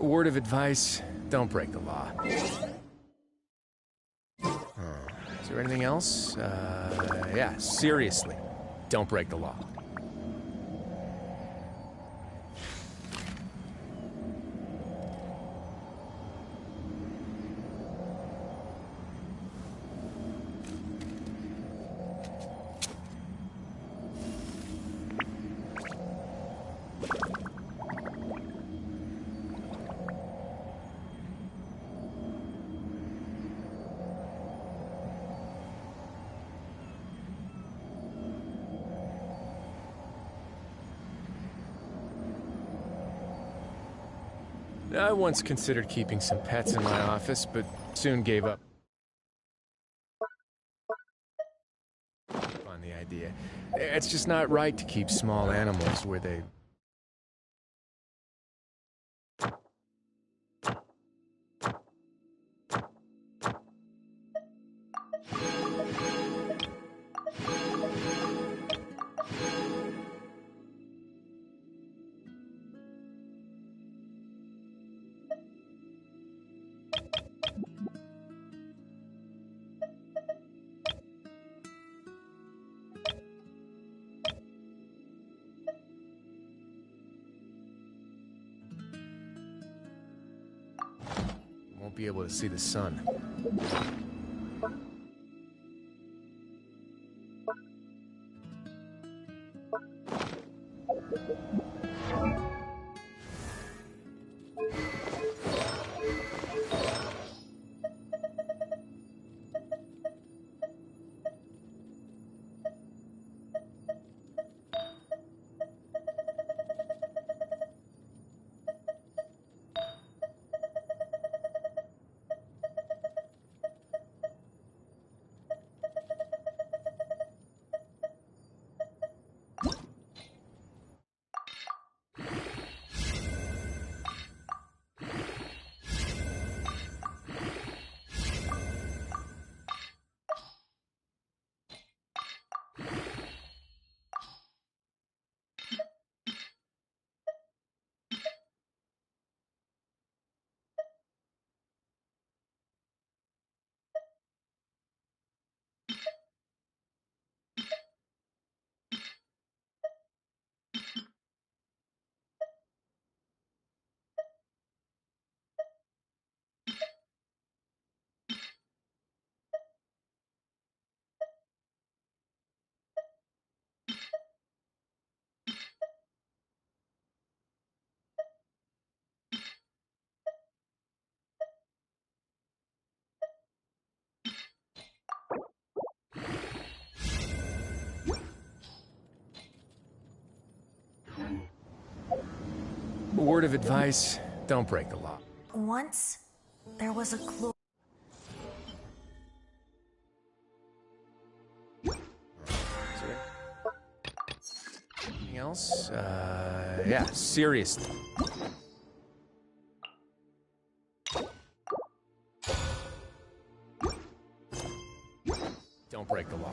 Word of advice, don't break the law. Is there anything else? Yeah, seriously, don't break the law. I once considered keeping some pets in my office, but soon gave up on the idea. It's just not right to keep small animals where they... Won't be able to see the sun. Word of advice, don't break the law. Once, there was a Anything else? Yeah, seriously. Don't break the law.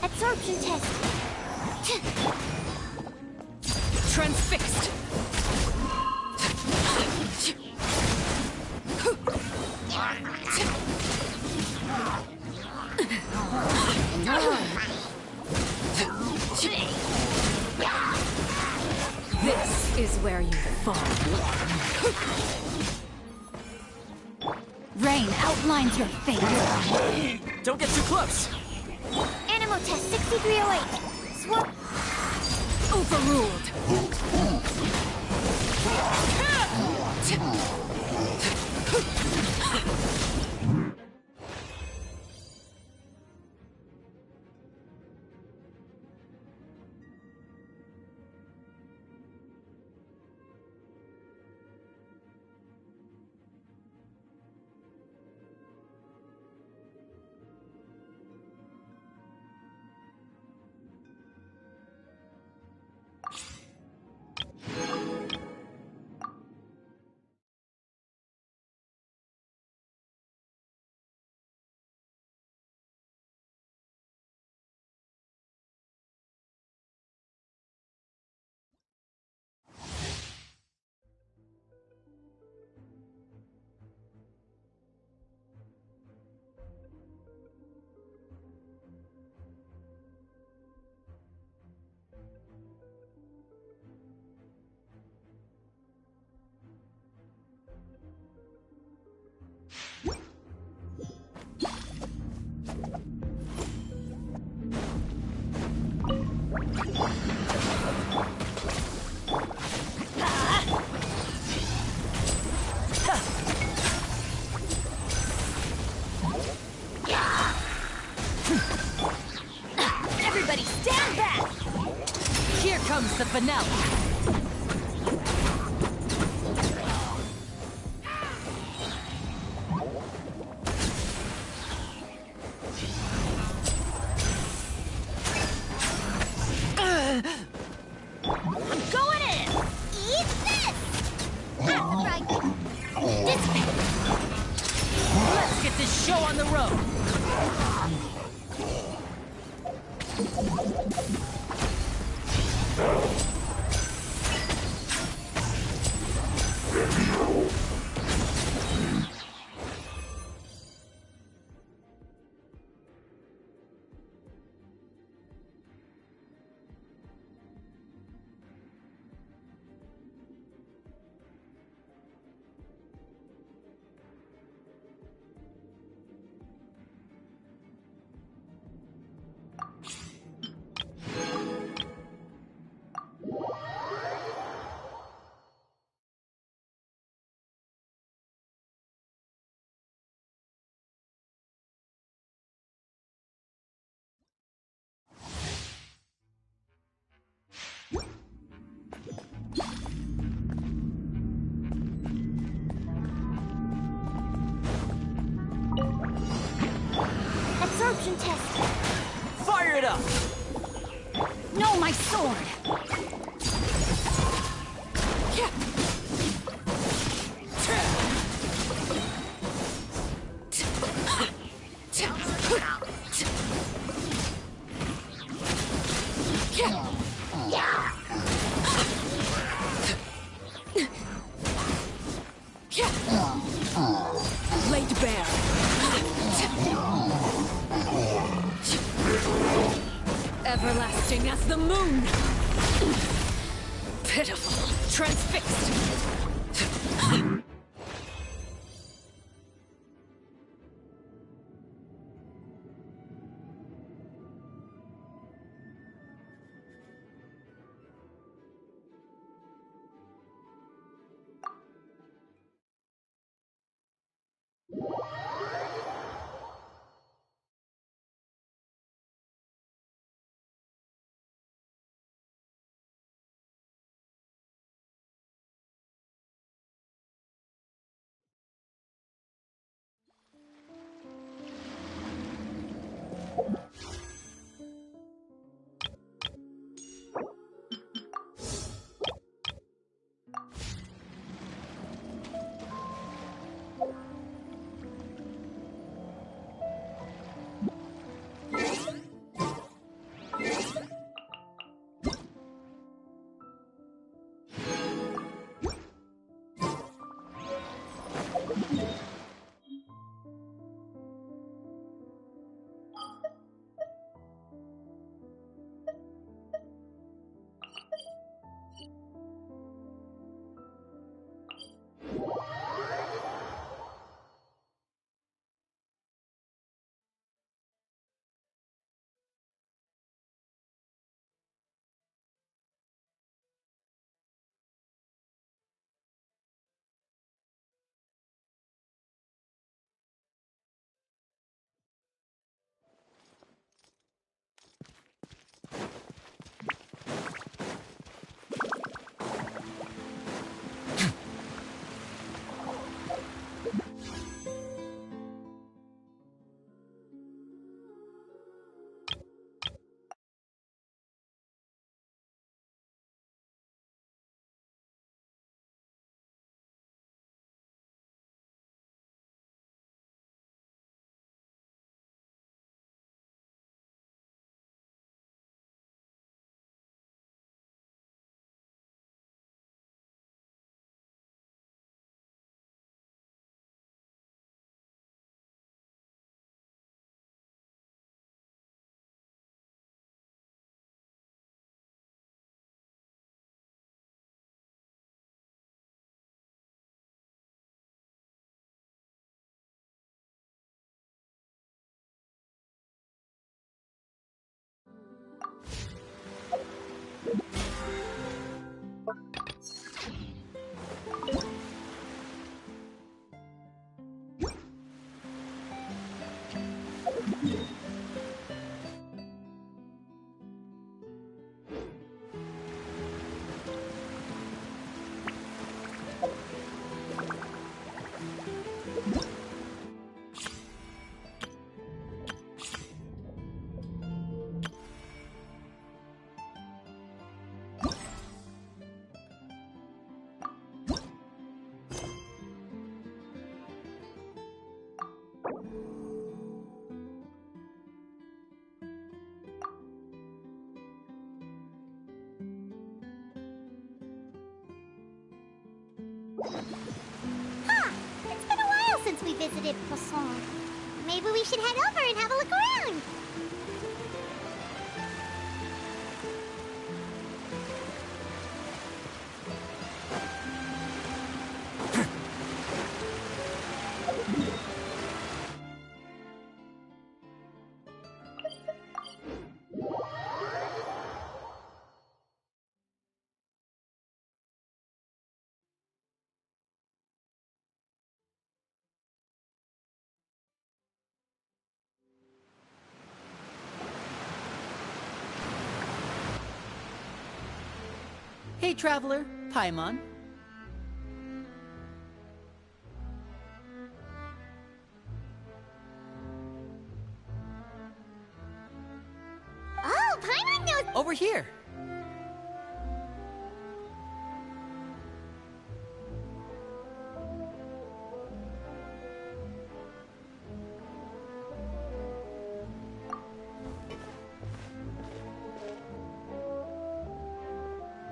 Absorption test. Transfixed. Rain outlines your fate. Don't get too close! Animal test 6308. Swap. Overruled. Everybody stand back! Here comes the vanilla. I'm going in. Eat this. That's right. This way. Let's get this show on the road. Absorption test. Fire it up! No, my sword! Laid bare. Everlasting as the moon. Pitiful, transfixed. Huh, it's been a while since we visited Poisson. Maybe we should head over and have a look around. Hey, traveler, Paimon. Oh, Paimon knows. Over here.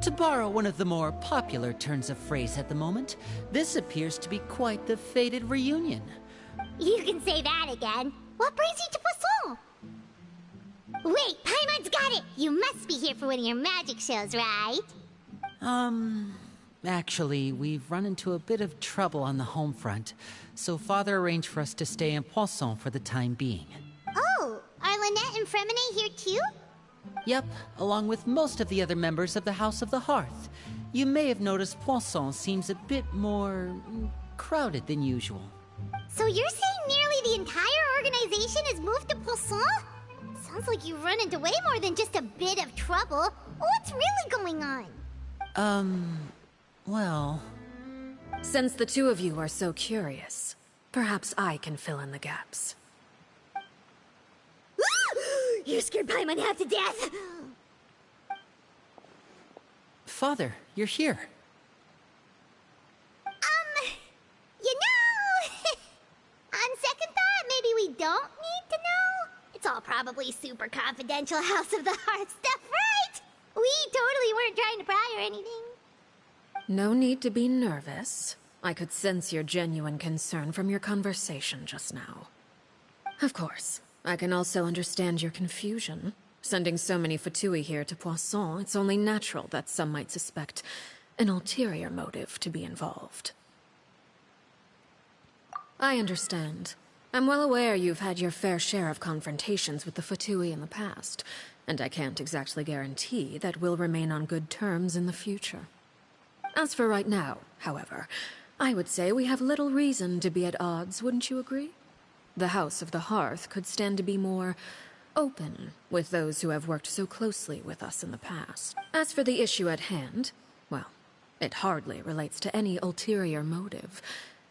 To borrow one of the more popular turns of phrase at the moment, this appears to be quite the fated reunion. You can say that again. What brings you to Poisson? Wait, Paimon's got it! You must be here for one of your magic shows, right? Actually, we've run into a bit of trouble on the home front, so Father arranged for us to stay in Poisson for the time being. Oh, are Lynette and Fremine here too? Yep, along with most of the other members of the House of the Hearth. You may have noticed Poisson seems a bit more crowded than usual. So you're saying nearly the entire organization has moved to Poisson? Sounds like you've run into way more than just a bit of trouble. What's really going on? Well... Since the two of you are so curious, perhaps I can fill in the gaps. You scared Paimon half to death! Father, you're here. You know... on second thought, maybe we don't need to know? It's all probably super confidential House of the Hearth stuff, right? We totally weren't trying to pry or anything. No need to be nervous. I could sense your genuine concern from your conversation just now. Of course, I can also understand your confusion. Sending so many Fatui here to Poisson, it's only natural that some might suspect an ulterior motive to be involved. I understand. I'm well aware you've had your fair share of confrontations with the Fatui in the past, and I can't exactly guarantee that we'll remain on good terms in the future. As for right now, however, I would say we have little reason to be at odds, wouldn't you agree? The House of the Hearth could stand to be more open with those who have worked so closely with us in the past. As for the issue at hand, well, it hardly relates to any ulterior motive.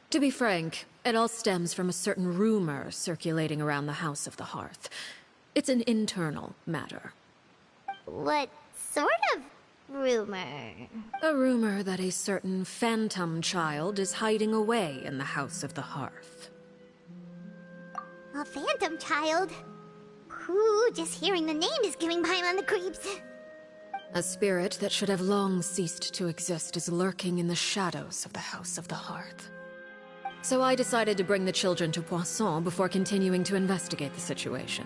To be frank, it all stems from a certain rumor circulating around the House of the Hearth. It's an internal matter. What sort of rumor? A rumor that a certain phantom child is hiding away in the House of the Hearth. A phantom child? Ooh, just hearing the name is giving Paimon the creeps. A spirit that should have long ceased to exist is lurking in the shadows of the House of the Hearth. So I decided to bring the children to Poisson before continuing to investigate the situation.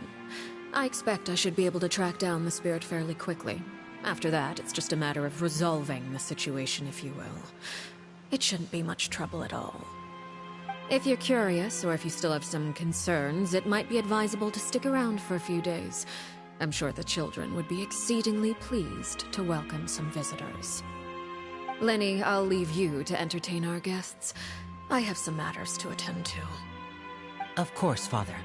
I expect I should be able to track down the spirit fairly quickly. After that, it's just a matter of resolving the situation, if you will. It shouldn't be much trouble at all. If you're curious, or if you still have some concerns, it might be advisable to stick around for a few days. I'm sure the children would be exceedingly pleased to welcome some visitors. Lenny, I'll leave you to entertain our guests. I have some matters to attend to. Of course, Father.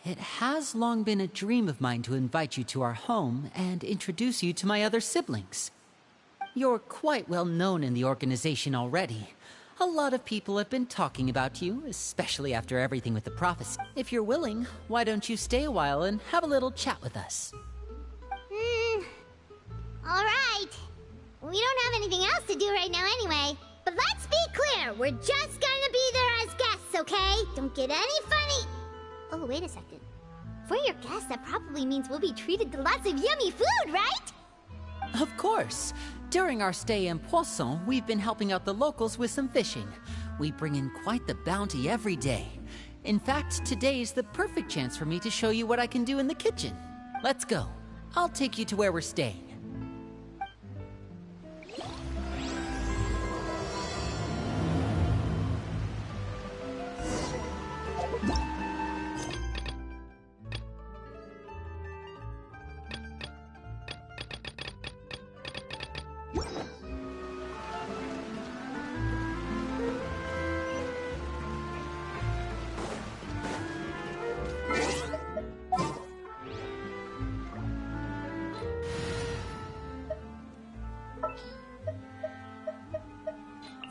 It has long been a dream of mine to invite you to our home and introduce you to my other siblings. You're quite well known in the organization already. A lot of people have been talking about you, especially after everything with the prophecy. If you're willing, why don't you stay a while and have a little chat with us? Alright. We don't have anything else to do right now anyway. But let's be clear, we're just gonna be there as guests, okay? Don't get any funny. Oh, wait a second. For your guests, that probably means we'll be treated to lots of yummy food, right? Of course. During our stay in Poisson, we've been helping out the locals with some fishing. We bring in quite the bounty every day. In fact, today's the perfect chance for me to show you what I can do in the kitchen. Let's go. I'll take you to where we're staying.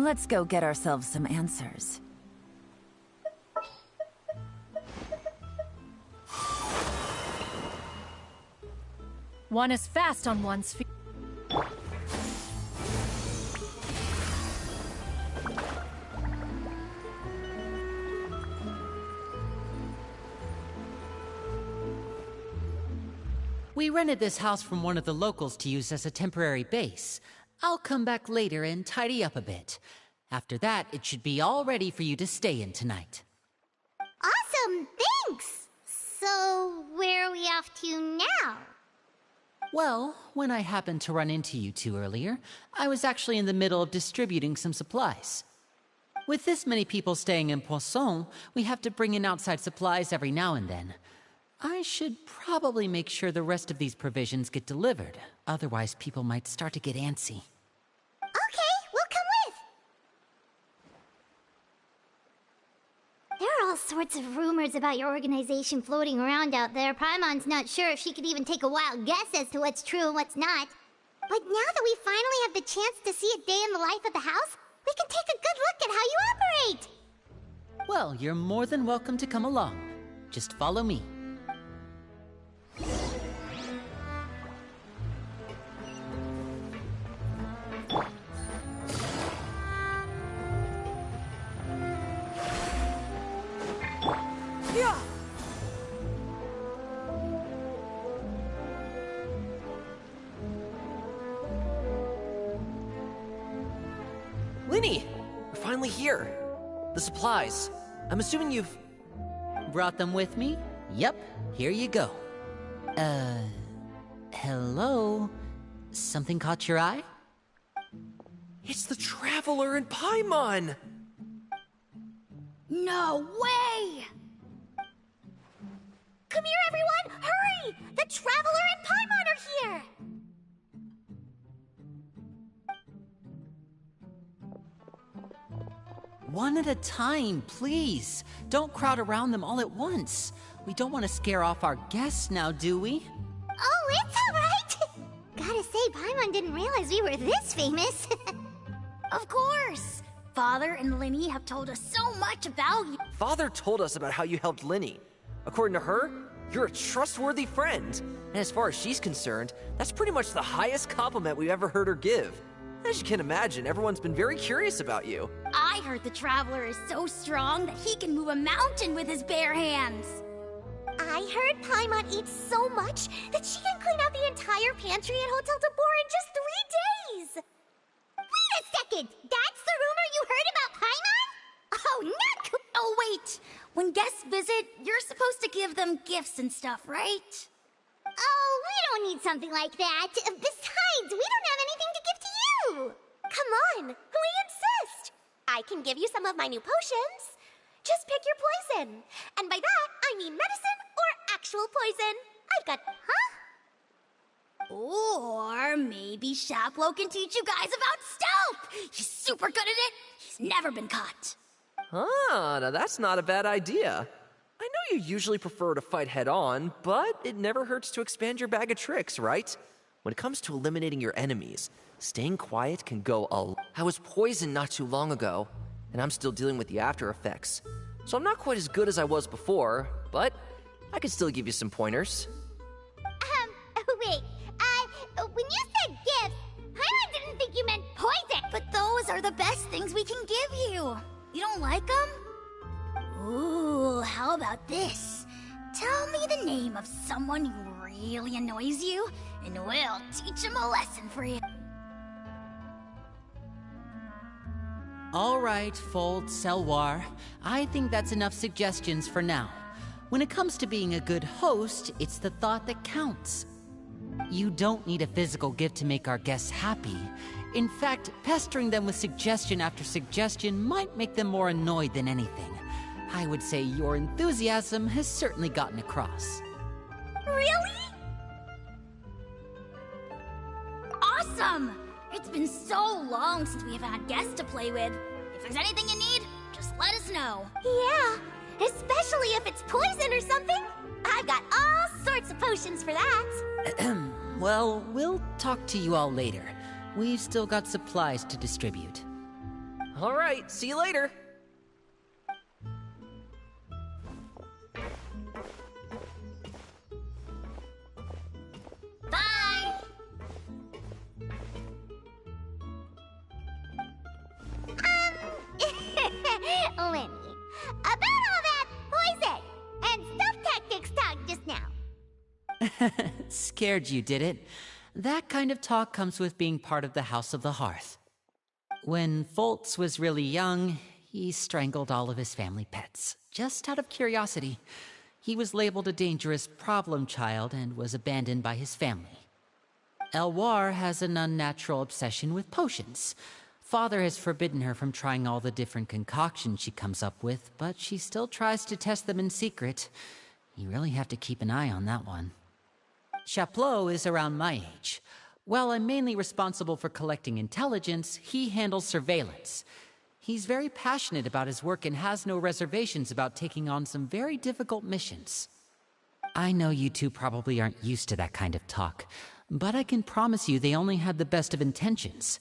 Let's go get ourselves some answers. One is fast on one's feet. We rented this house from one of the locals to use as a temporary base. I'll come back later and tidy up a bit. After that, it should be all ready for you to stay in tonight. Awesome, thanks! So, where are we off to now? Well, when I happened to run into you two earlier, I was actually in the middle of distributing some supplies. With this many people staying in Poisson, we have to bring in outside supplies every now and then. I should probably make sure the rest of these provisions get delivered. Otherwise, people might start to get antsy. Okay, we'll come with! There are all sorts of rumors about your organization floating around out there. Paimon's not sure if she could even take a wild guess as to what's true and what's not. But now that we finally have the chance to see a day in the life of the house, we can take a good look at how you operate! Well, you're more than welcome to come along. Just follow me. Linny! We're finally here. The supplies. I'm assuming you've... Brought them with me? Yep, here you go. Hello? Something caught your eye? It's the Traveler and Paimon! No way! Come here, everyone! Hurry! The Traveler and Paimon are here! One at a time, please. Don't crowd around them all at once. We don't want to scare off our guests now, do we? Oh, it's alright! Gotta say, Paimon didn't realize we were this famous. Of course! Father and Linny have told us so much about you. Father told us about how you helped Linny. According to her, you're a trustworthy friend. And as far as she's concerned, that's pretty much the highest compliment we've ever heard her give. As you can imagine, everyone's been very curious about you. I heard the Traveler is so strong that he can move a mountain with his bare hands. I heard Paimon eats so much that she can clean out the entire pantry at Hotel de Boer in just 3 days. Wait a second! That's the rumor you heard about Paimon? Oh, not cool! Oh, wait. When guests visit, you're supposed to give them gifts and stuff, right? Oh, we don't need something like that. Besides, we don't have anything to give to you. Come on, we insist. I can give you some of my new potions. Just pick your poison. And by that, I mean medicine or actual poison. I've got... Huh? Or maybe Shaplo can teach you guys about stealth. He's super good at it. He's never been caught. Ah, now that's not a bad idea. I know you usually prefer to fight head-on, but it never hurts to expand your bag of tricks, right? When it comes to eliminating your enemies, staying quiet can go I was poisoned not too long ago, and I'm still dealing with the after effects. So I'm not quite as good as I was before, but I can still give you some pointers. Wait, when you said gifts, I didn't think you meant poison. But those are the best things we can give you. You don't like them? Ooh, how about this? Tell me the name of someone who really annoys you, and we'll teach him a lesson for you. All right, Fold, Selwar. I think that's enough suggestions for now. When it comes to being a good host, it's the thought that counts. You don't need a physical gift to make our guests happy. In fact, pestering them with suggestion after suggestion might make them more annoyed than anything. I would say your enthusiasm has certainly gotten across. Really? Awesome! It's been so long since we have had guests to play with. If there's anything you need, just let us know. Yeah, especially if it's poison or something. I've got all sorts of potions for that. Well, we'll talk to you all later. We've still got supplies to distribute. All right, see you later. Bye! Lenny, about all that poison and stuff tactics talk just now. Scared you, did it? That kind of talk comes with being part of the House of the Hearth. When Foltz was really young, he strangled all of his family pets, just out of curiosity. He was labeled a dangerous problem child and was abandoned by his family. Elwar has an unnatural obsession with potions. Father has forbidden her from trying all the different concoctions she comes up with, but she still tries to test them in secret. You really have to keep an eye on that one. Chaplot is around my age. While I'm mainly responsible for collecting intelligence, he handles surveillance. He's very passionate about his work and has no reservations about taking on some very difficult missions. I know you two probably aren't used to that kind of talk, but I can promise you they only had the best of intentions.